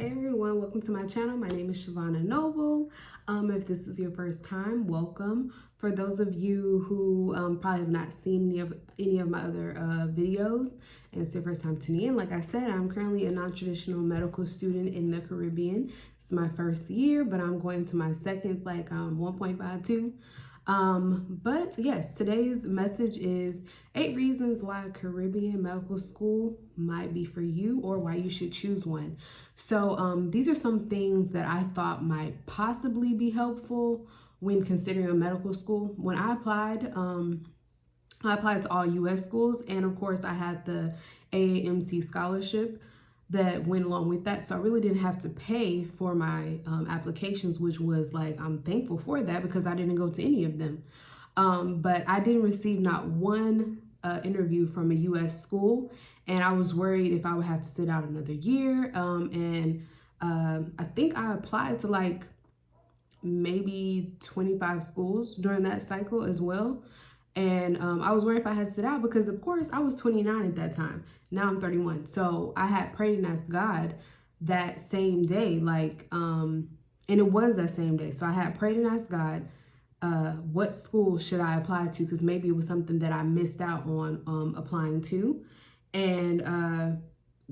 Hey everyone, welcome to my channel. My name is Shavana Noble. If this is your first time, welcome. For those of you who probably have not seen any of my other videos and it's your first time tuning in, like I said, I'm currently a non-traditional medical student in the Caribbean. It's my first year, but I'm going to my second, 1.52. But yes, today's message is 8 reasons why Caribbean medical school might be for you or why you should choose one. So these are some things that I thought might possibly be helpful when considering a medical school. When I applied to all U.S. schools, and of course I had the AAMC scholarship that went along with that. So I really didn't have to pay for my applications, which was I'm thankful for that because I didn't go to any of them. But I didn't receive not one interview from a U.S. school, and I was worried if I would have to sit out another year. I think I applied to maybe 25 schools during that cycle as well. And I was worried if I had to sit out because, of course, I was 29 at that time. Now I'm 31. So I had prayed and asked God that same day, and it was that same day. So I had prayed and asked God, what school should I apply to? Because maybe it was something that I missed out on applying to. And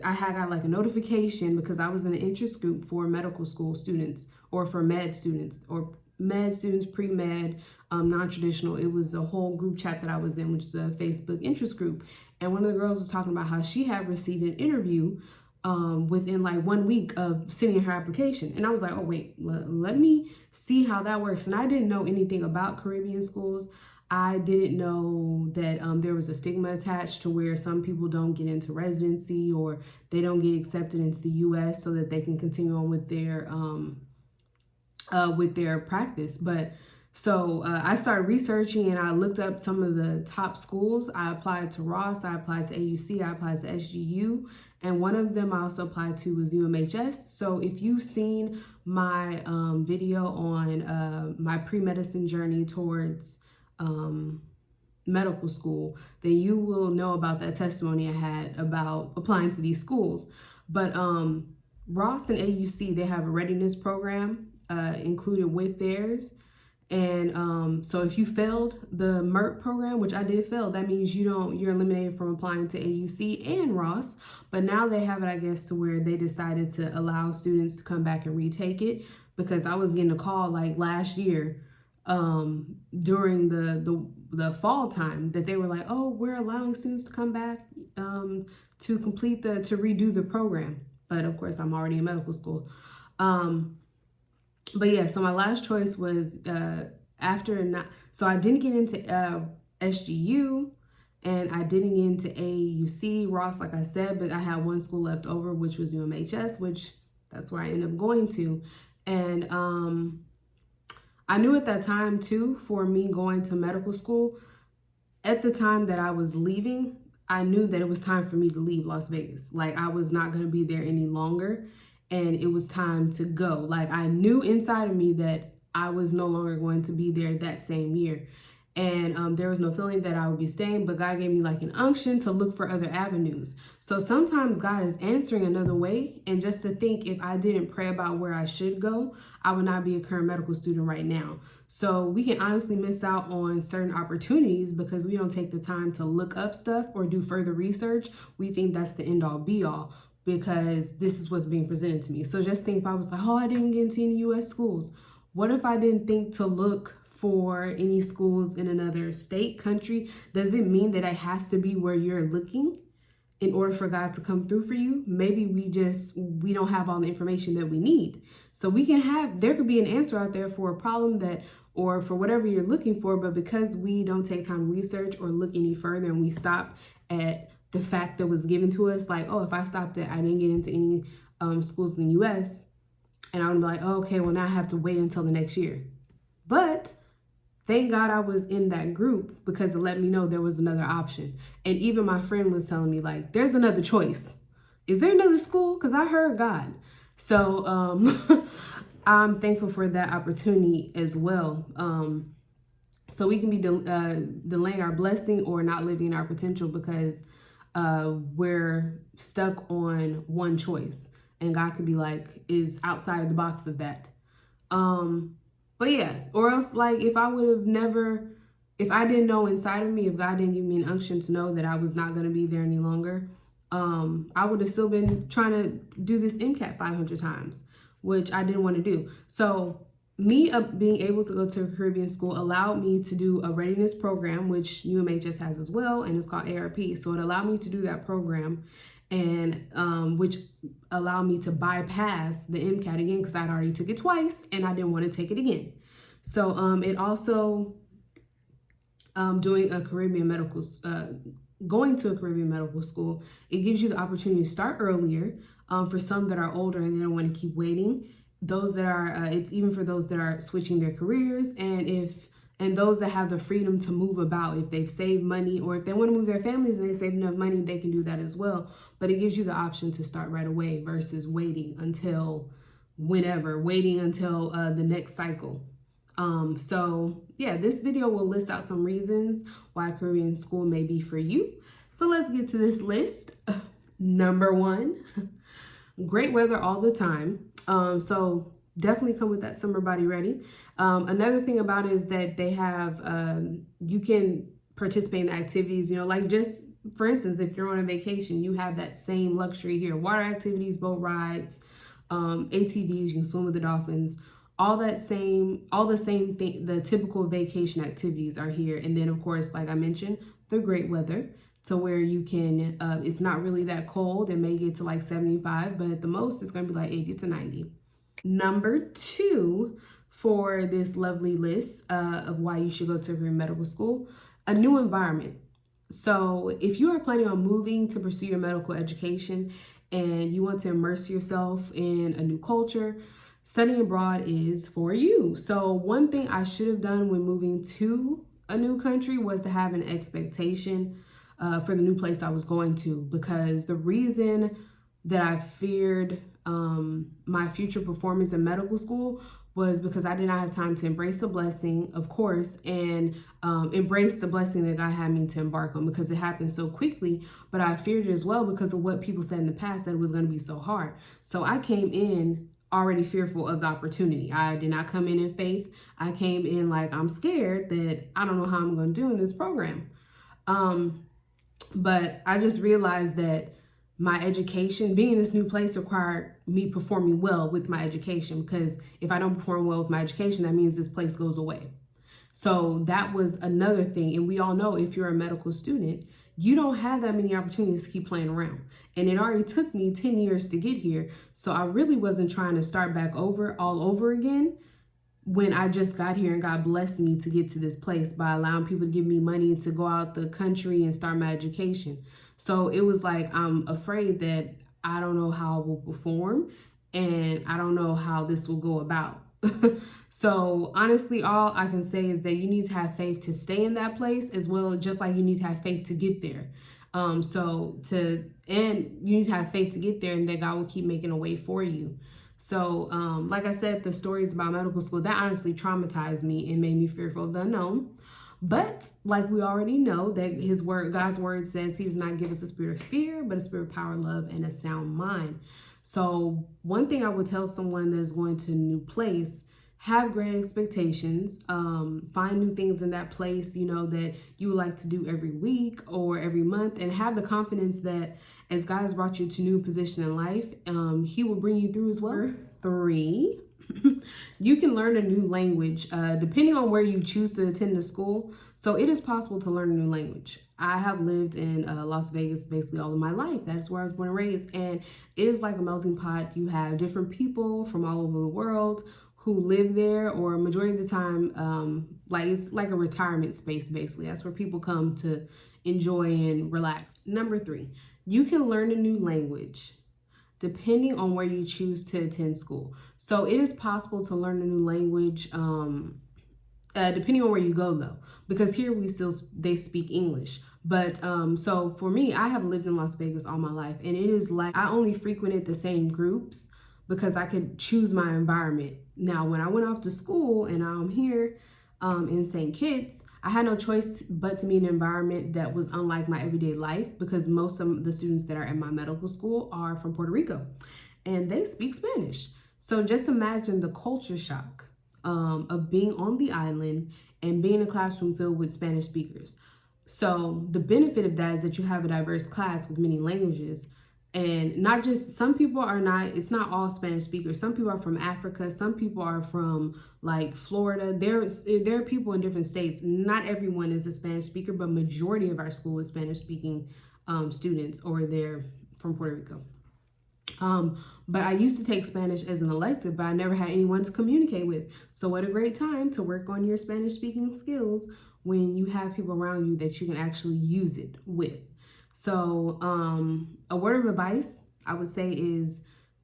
I had got a notification because I was in an interest group for medical school students or for med students or med students, pre-med, non-traditional. It was a whole group chat that I was in, which is a Facebook interest group. And one of the girls was talking about how she had received an interview within 1 week of sending her application. And I was like, oh, wait, let me see how that works. And I didn't know anything about Caribbean schools. I didn't know that there was a stigma attached to where some people don't get into residency or they don't get accepted into the U.S. so that they can continue on with their practice. But so I started researching and I looked up some of the top schools. I applied to Ross, I applied to AUC, I applied to SGU, and one of them I also applied to was UMHS. So if you've seen my video on my pre-medicine journey towards medical school, then you will know about that testimony I had about applying to these schools. But Ross and AUC, they have a readiness program included with theirs. And so if you failed the MERT program, which I did fail, that means you're eliminated from applying to AUC and Ross. But now they have it, I guess, to where they decided to allow students to come back and retake it, because I was getting a call last year during the fall time that they were like, oh, we're allowing students to come back to redo the program. But of course, I'm already in medical school. But yeah, so my last choice was so I didn't get into SGU and I didn't get into AUC, Ross, like I said, but I had one school left over, which was UMHS, which that's where I ended up going to. And I knew at that time too, for me going to medical school, at the time that I was leaving, I knew that it was time for me to leave Las Vegas. I was not going to be there any longer. And it was time to go. I knew inside of me that I was no longer going to be there that same year. And there was no feeling that I would be staying, but God gave me an unction to look for other avenues. So sometimes God is answering another way. And just to think, if I didn't pray about where I should go, I would not be a current medical student right now. So we can honestly miss out on certain opportunities because we don't take the time to look up stuff or do further research. We think that's the end all be all, because this is what's being presented to me. So just think, if I was I didn't get into any U.S. schools. What if I didn't think to look for any schools in another state, country? Does it mean that it has to be where you're looking in order for God to come through for you? Maybe we don't have all the information that we need. So there could be an answer out there for a problem or for whatever you're looking for, but because we don't take time to research or look any further and we stop at the fact that was given to us, if I stopped at, I didn't get into any schools in the U.S., and I would be oh, okay, well now I have to wait until the next year. But thank God I was in that group, because it let me know there was another option. And even my friend was telling me there's another choice. Is there another school? Because I heard God. So I'm thankful for that opportunity as well. So we can be delaying our blessing or not living our potential because we're stuck on one choice. and God could be like, is outside of the box of that. But yeah, or else like if I would have never, if I didn't know inside of me, if God didn't give me an unction to know that I was not going to be there any longer, I would have still been trying to do this MCAT 500 times, which I didn't want to do. So me being able to go to a Caribbean school allowed me to do a readiness program, which UMHS has as well, and it's called ARP. So it allowed me to do that program, and which allowed me to bypass the MCAT again because I'd already took it twice and I didn't want to take it again. So it also doing a Caribbean medical going to a Caribbean medical school, it gives you the opportunity to start earlier. For some that are older and they don't want to keep waiting, those that are it's even for those that are switching their careers, and those that have the freedom to move about. If they've saved money, or if they want to move their families and they save enough money, they can do that as well. But it gives you the option to start right away versus waiting until waiting until the next cycle. So yeah, this video will list out some reasons why Caribbean school may be for you. So let's get to this list. Number 1, great weather all the time. So definitely come with that summer body ready. Another thing about it is that they have, you can participate in activities, like just for instance, if you're on a vacation, you have that same luxury here: water activities, boat rides, ATVs, you can swim with the dolphins. All the same thing, the typical vacation activities are here. And then of course, like I mentioned, the great weather, to where you can, it's not really that cold. It may get to like 75, but at the most it's going to be like 80 to 90. Number 2 for this lovely list of why you should go to a medical school: a new environment. So if you are planning on moving to pursue your medical education and you want to immerse yourself in a new culture, studying abroad is for you. So one thing I should have done when moving to a new country was to have an expectation for the new place I was going to, because the reason that I feared my future performance in medical school was because I did not have time to embrace the blessing, of course, and embrace the blessing that God had me to embark on, because it happened so quickly. But I feared it as well because of what people said in the past, that it was going to be so hard. So I came in already fearful of the opportunity. I did not come in faith. I came in like, I'm scared that I don't know how I'm going to do in this program. But I just realized that my education, being in this new place, required me performing well with my education, because if I don't perform well with my education, that means this place goes away. So that was another thing. And we all know, if you're a medical student, you don't have that many opportunities to keep playing around. And it already took me 10 years to get here. So I really wasn't trying to start back all over again when I just got here and God blessed me to get to this place by allowing people to give me money to go out the country and start my education. So it was like, I'm afraid that I don't know how I will perform, and I don't know how this will go about. So honestly, all I can say is that you need to have faith to stay in that place, as well, just like you need to have faith to get there. You need to have faith to get there, and that God will keep making a way for you. So like I said, the stories about medical school, that honestly traumatized me and made me fearful of the unknown. But like we already know, that God's word says he does not give us a spirit of fear, but a spirit of power, love, and a sound mind. So one thing I would tell someone that is going to a new place: have great expectations, find new things in that place, that you would like to do every week or every month, and have the confidence that as God has brought you to a new position in life, he will bring you through as well. 3, you can learn a new language, depending on where you choose to attend the school. So it is possible to learn a new language. I have lived in Las Vegas basically all of my life. That's where I was born and raised. And it is like a melting pot. You have different people from all over the world who live there, or majority of the time, like it's like a retirement space, basically. That's where people come to enjoy and relax. Number 3, you can learn a new language depending on where you choose to attend school. So it is possible to learn a new language depending on where you go, though, because here they speak English. But so for me, I have lived in Las Vegas all my life, and it is like I only frequented the same groups because I could choose my environment. Now, when I went off to school and I'm here in St. Kitts, I had no choice but to be in an environment that was unlike my everyday life, because most of the students that are at my medical school are from Puerto Rico. and they speak Spanish. So just imagine the culture shock of being on the island and being in a classroom filled with Spanish speakers. So the benefit of that is that you have a diverse class with many languages, and not just, some people are not, it's not all Spanish speakers. Some people are from Africa, some people are from like Florida. There are people in different states. Not everyone is a Spanish speaker, but majority of our school is Spanish speaking students, or they're from Puerto Rico. But I used to take Spanish as an elective, but I never had anyone to communicate with. So what a great time to work on your Spanish speaking skills when you have people around you that you can actually use it with. So a word of advice I would say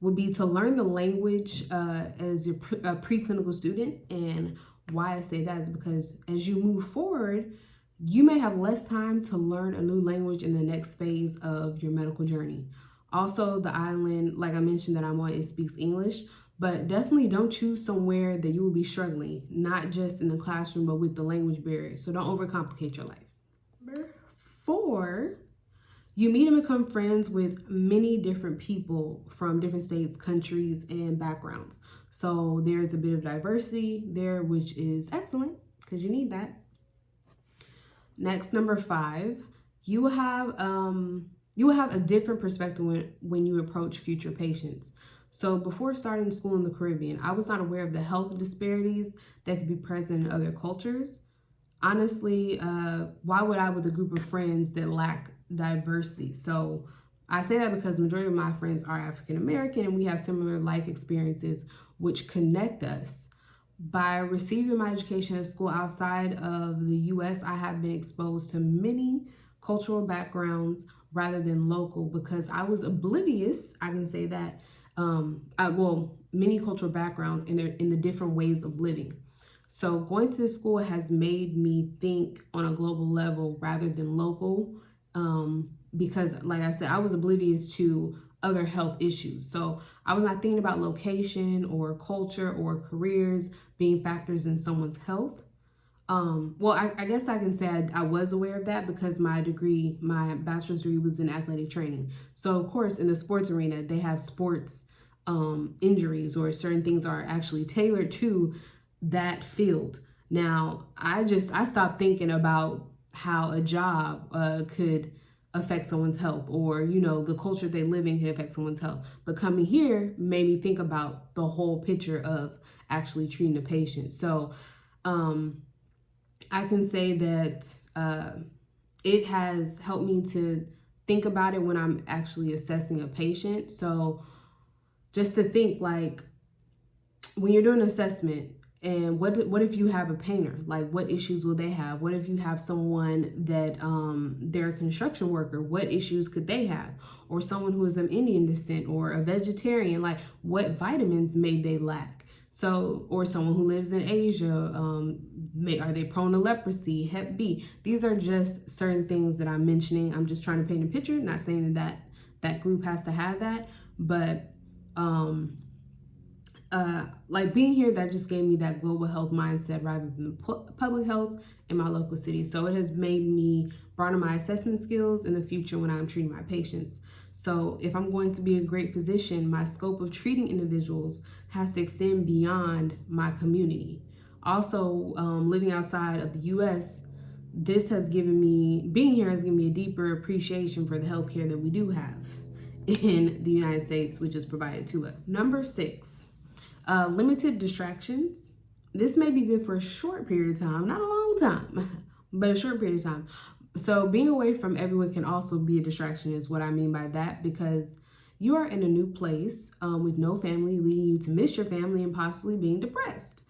would be to learn the language as a preclinical student. And why I say that is because as you move forward, you may have less time to learn a new language in the next phase of your medical journey. Also, the island, like I mentioned, that I'm on, it speaks English, but definitely don't choose somewhere that you will be struggling, not just in the classroom, but with the language barrier. So don't overcomplicate your life. Number 4, you meet and become friends with many different people from different states, countries, and backgrounds. So there's a bit of diversity there, which is excellent because you need that. Next, number 5, you will have a different perspective when you approach future patients. So before starting school in the Caribbean, I was not aware of the health disparities that could be present in other cultures. Honestly, why would I with a group of friends that lack diversity? So I say that because the majority of my friends are African American and we have similar life experiences which connect us. By receiving my education at school outside of the US, I have been exposed to many cultural backgrounds rather than local, because I was oblivious, I can say that, many cultural backgrounds in the different ways of living. So going to this school has made me think on a global level rather than local, because like I said, I was oblivious to other health issues. So I was not thinking about location or culture or careers being factors in someone's health. I guess I can say I was aware of that because my bachelor's degree was in athletic training. So of course, in the sports arena, they have sports injuries, or certain things are actually tailored to that field. Now, I stopped thinking about how a job could affect someone's health, or the culture they live in can affect someone's health. But coming here made me think about the whole picture of actually treating a patient. So I can say that it has helped me to think about it when I'm actually assessing a patient. So just to think, like, when you're doing an assessment, and what if you have a painter? Like, what issues will they have? What if you have someone that they're a construction worker? What issues could they have? Or someone who is of Indian descent or a vegetarian, like, what vitamins may they lack? So, or someone who lives in Asia, are they prone to leprosy, Hep B? These are just certain things that I'm mentioning. I'm just trying to paint a picture, not saying that group has to have that, but like being here, that just gave me that global health mindset rather than public health in my local city. So it has made me broaden my assessment skills in the future when I'm treating my patients. So if I'm going to be a great physician, my scope of treating individuals has to extend beyond my community. Also, living outside of the US, being here has given me a deeper appreciation for the healthcare that we do have in the United States, which is provided to us. Number 6, limited distractions. This may be good for a short period of time, not a long time, but a short period of time. So being away from everyone can also be a distraction, is what I mean by that, because you are in a new place with no family, leading you to miss your family and possibly being depressed.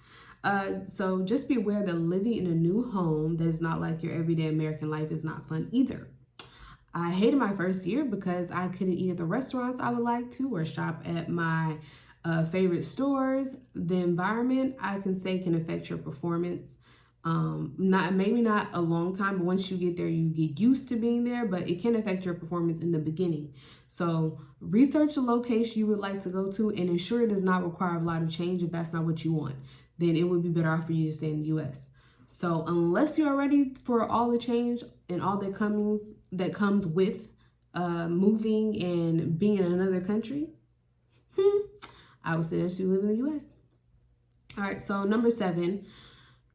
So just be aware that living in a new home that is not like your everyday American life is not fun either. I hated my first year because I couldn't eat at the restaurants I would like to or shop at my favorite stores. The environment, I can say, can affect your performance. Maybe not a long time, but once you get there, you get used to being there, but it can affect your performance in the beginning. So research the location you would like to go to and ensure it does not require a lot of change. If that's not what you want, then it would be better off for you to stay in the US. So unless you're ready for all the change and all that comes with moving and being in another country, I would suggest you live in the US. All right, so number 7,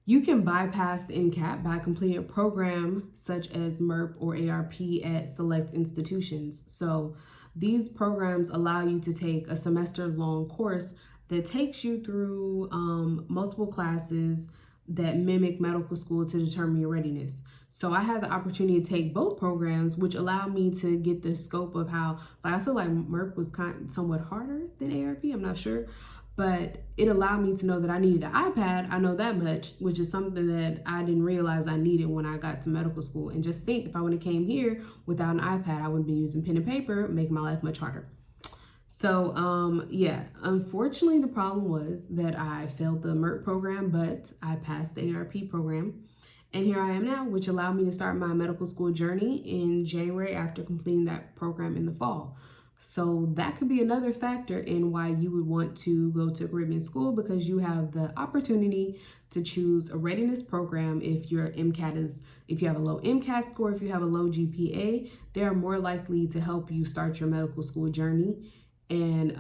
you can bypass the MCAT by completing a program such as MERP or ARP at select institutions. So these programs allow you to take a semester-long course that takes you through multiple classes that mimic medical school to determine your readiness. So I had the opportunity to take both programs, which allowed me to get the scope of how, like, I feel like MERP was somewhat harder than ARP, I'm not sure, but it allowed me to know that I needed an iPad. I know that much, which is something that I didn't realize I needed when I got to medical school. And just think, if I would have came here without an iPad, I would be using pen and paper, making my life much harder. So, yeah, unfortunately, the problem was that I failed the MERT program, but I passed the ARP program. And here I am now, which allowed me to start my medical school journey in January after completing that program in the fall. So that could be another factor in why you would want to go to Caribbean school, because you have the opportunity to choose a readiness program. If your if you have a low MCAT score, if you have a low GPA, they are more likely to help you start your medical school journey, and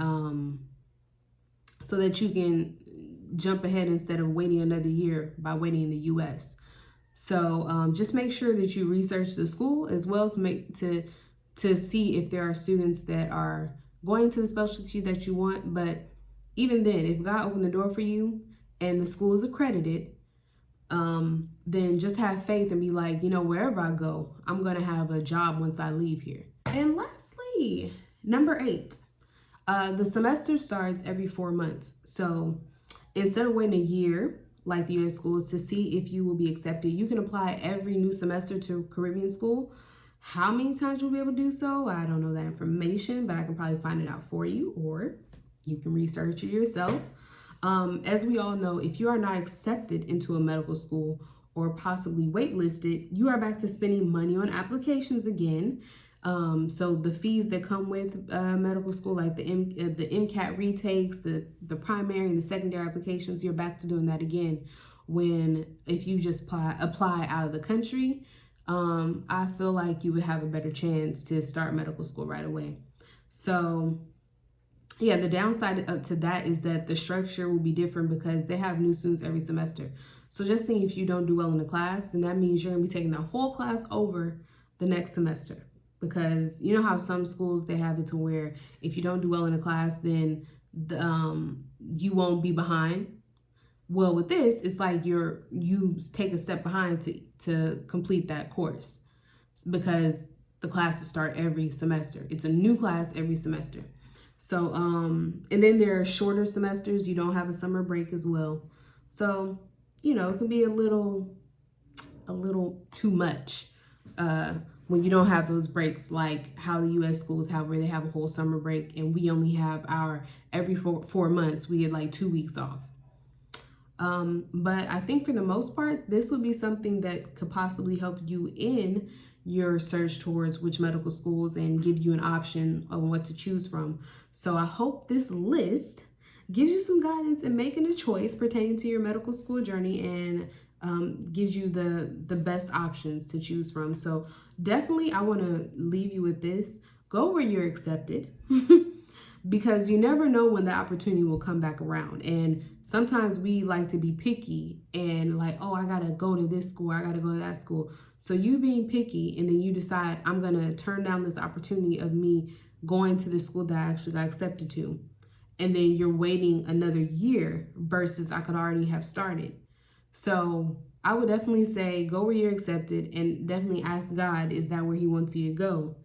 so that you can jump ahead instead of waiting another year by waiting in the US. So just make sure that you research the school as well to see if there are students that are going to the specialty that you want. But even then, if God opened the door for you and the school is accredited, then just have faith and be like, wherever I go, I'm going to have a job once I leave here. And lastly, number 8, the semester starts every 4 months. So instead of waiting a year, like the US schools, to see if you will be accepted, you can apply every new semester to Caribbean school. How many times you'll be able to do so, I don't know that information, but I can probably find it out for you, or you can research it yourself. As we all know, if you are not accepted into a medical school or possibly waitlisted, you are back to spending money on applications again. So the fees that come with medical school, like the MCAT retakes, the primary and the secondary applications, you're back to doing that again. If you just apply out of the country, I feel like you would have a better chance to start medical school right away. So yeah, the downside to that is that the structure will be different because they have new students every semester. So just think, if you don't do well in the class, then that means you're gonna be taking the whole class over the next semester. Because you know how some schools, they have it to where if you don't do well in a class, then you won't be behind. Well, with this, it's like you take a step behind to complete that course, because the classes start every semester. It's a new class every semester. So, and then there are shorter semesters. You don't have a summer break as well. So, it can be a little too much when you don't have those breaks, like how the US schools have, where they have a whole summer break, and we only have every 4 months, we get like 2 weeks off. But I think for the most part, this would be something that could possibly help you in your search towards which medical schools and give you an option of what to choose from. So I hope this list gives you some guidance in making a choice pertaining to your medical school journey, and gives you the best options to choose from. So definitely, I want to leave you with this. Go where you're accepted. Because you never know when the opportunity will come back around. And sometimes we like to be picky and like, oh, I gotta go to this school, I gotta go to that school. So you being picky, and then you decide, I'm gonna turn down this opportunity of me going to the school that I actually got accepted to. And then you're waiting another year versus I could already have started. So I would definitely say go where you're accepted, and definitely ask God, is that where he wants you to go?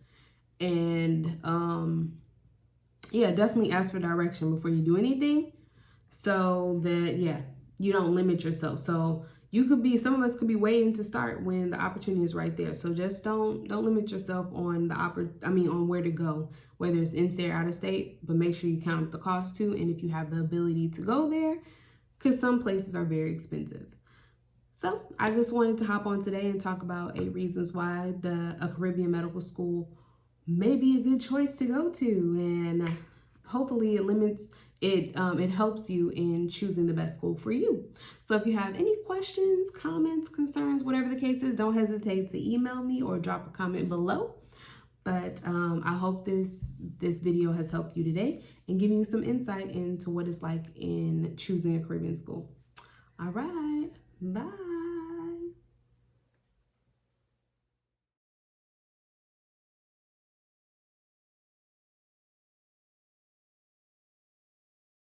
And yeah, definitely ask for direction before you do anything, so that, yeah, you don't limit yourself. So some of us could be waiting to start when the opportunity is right there. So just don't limit yourself on on where to go, whether it's in-state or out-of-state, but make sure you count the cost too, and if you have the ability to go there, because some places are very expensive. So I just wanted to hop on today and talk about 8 reasons why a Caribbean medical school may be a good choice to go to, and hopefully it helps you in choosing the best school for you. So if you have any questions, comments, concerns, whatever the case is, don't hesitate to email me or drop a comment below. But I hope this video has helped you today and given you some insight into what it's like in choosing a Caribbean school. All right, bye.